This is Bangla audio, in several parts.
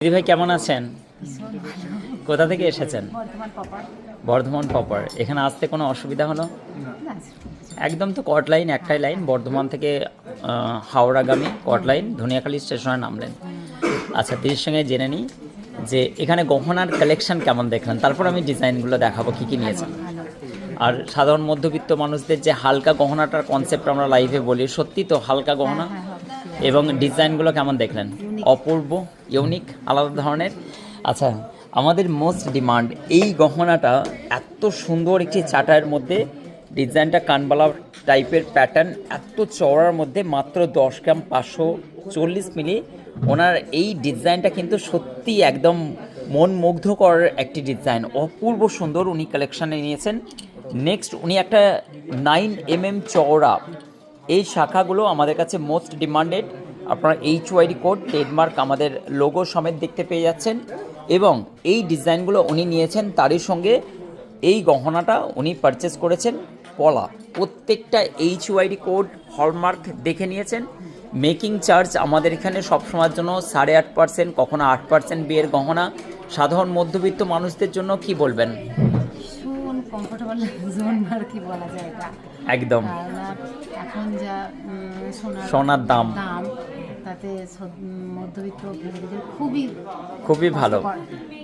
দিদি ভাই কেমন আছেন? ভীষণ ভালো। কোথা থেকে এসেছেন? বর্ধমান পপার। বর্ধমান প্রপার। এখানে আসতে কোনো অসুবিধা হলো? না, একদম তো কট লাইন, একটাই লাইন, বর্ধমান থেকে হাওড়াগামী কট লাইন, ধনিয়াখালী স্টেশনে নামলেন। আচ্ছা, দিদির সঙ্গে জেনে নিই যে এখানে গহনার কালেকশন কেমন দেখলেন, তারপর আমি ডিজাইনগুলো দেখাবো কী কী নিয়েছেন। ভালো। আর সাধারণ মধ্যবিত্ত মানুষদের যে হালকা গহনাটার কনসেপ্ট আমরা লাইভে বলি, সত্যি তো হালকা গহনা। হ্যাঁ, অবশ্যই। এবং ডিজাইনগুলো কেমন দেখলেন? অপূর্ব, ইউনিক, আলাদা ধরনের। আচ্ছা, আমাদের মোস্ট ডিমান্ড এই গহনাটা, এত সুন্দর একটি চাটার মধ্যে ডিজাইনটা কানবালা টাইপের প্যাটার্ন, এত চওড়ার মধ্যে মাত্র 10 গ্রাম 540 মিলি। ওনার এই ডিজাইনটা কিন্তু সত্যি একদম মন মুগ্ধকর একটি ডিজাইন, অপূর্ব সুন্দর উনি কালেকশানে নিয়েছেন। নেক্সট উনি একটা 9 mm চওড়া, এই শাখাগুলো আমাদের কাছে মোস্ট ডিমান্ডেড। আপনারা HYD কোড ট্রেডমার্ক আমাদের লোগো সমেত দেখতে পেয়ে যাচ্ছেন। এবং এই ডিজাইনগুলো উনি নিয়েছেন, তারই সঙ্গে এই গহনাটা উনি পারচেস করেছেন পলা। প্রত্যেকটা HYD কোড হলমার্ক দেখে নিয়েছেন। মেকিং চার্জ আমাদের এখানে সবসময়ের জন্য 8.5%, কখনো 8% বিয়ের গহনা। সাধারণ মধ্যবিত্ত মানুষদের জন্য কি বলবেন? ভীষণ কমফোর্টেবল জোন আর কি বলা যায় এটা। একদম। কারণ এখন যা সোনার দাম, তাতে মধ্যবিত্ত ফ্যামিলিদের খুবই খুবই ভালো।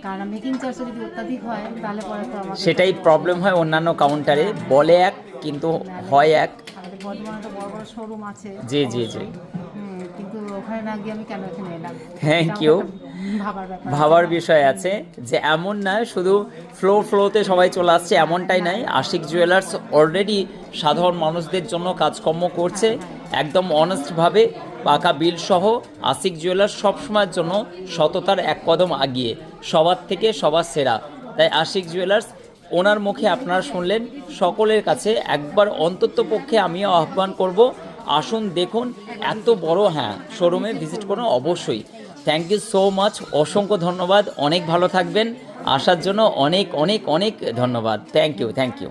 কারণ মেকিং চার্জ যদি অত্যাধিক হয় তাহলে পরে তো আমাদের সেটাই প্রবলেম হয় অন্যান্য কাউন্টারে, বলে এক কিন্তু হয় এক। আমাদের বর্ধমানে তো বড় বড় শোরুম আছে। জি জি জি। কিন্তু ওখানে না গিয়ে আমি কেন এখানে এলাম? থ্যাংক এটা ইউ। আমার একটা ভাবার ব্যাপার। ভাবার বিষয় আছে যে এমন না শুধু ফ্লোতে সবাই চলে আসছে, এমনটাই নাই। আশিক জুয়েলার্স অলরেডি সাধারণ মানুষদের জন্য কাজকর্ম করছে একদম অনেস্টভাবে, পাকা বিল সহ। আশিক জুয়েলার্স সবসময়ের জন্য সততার এক কদম আগিয়ে, সবার থেকে সবার সেরা। তাই আশিক জুয়েলার্স, ওনার মুখে আপনারা শুনলেন। সকলের কাছে একবার অন্তত পক্ষে আমিও আহ্বান করব, আসুন দেখুন এত বড় শোরুমে ভিজিট করুন অবশ্যই। থ্যাংক ইউ সো মাচ, অসংখ্য ধন্যবাদ। অনেক ভালো থাকবেন, আসার জন্য অনেক অনেক অনেক ধন্যবাদ। Thank you.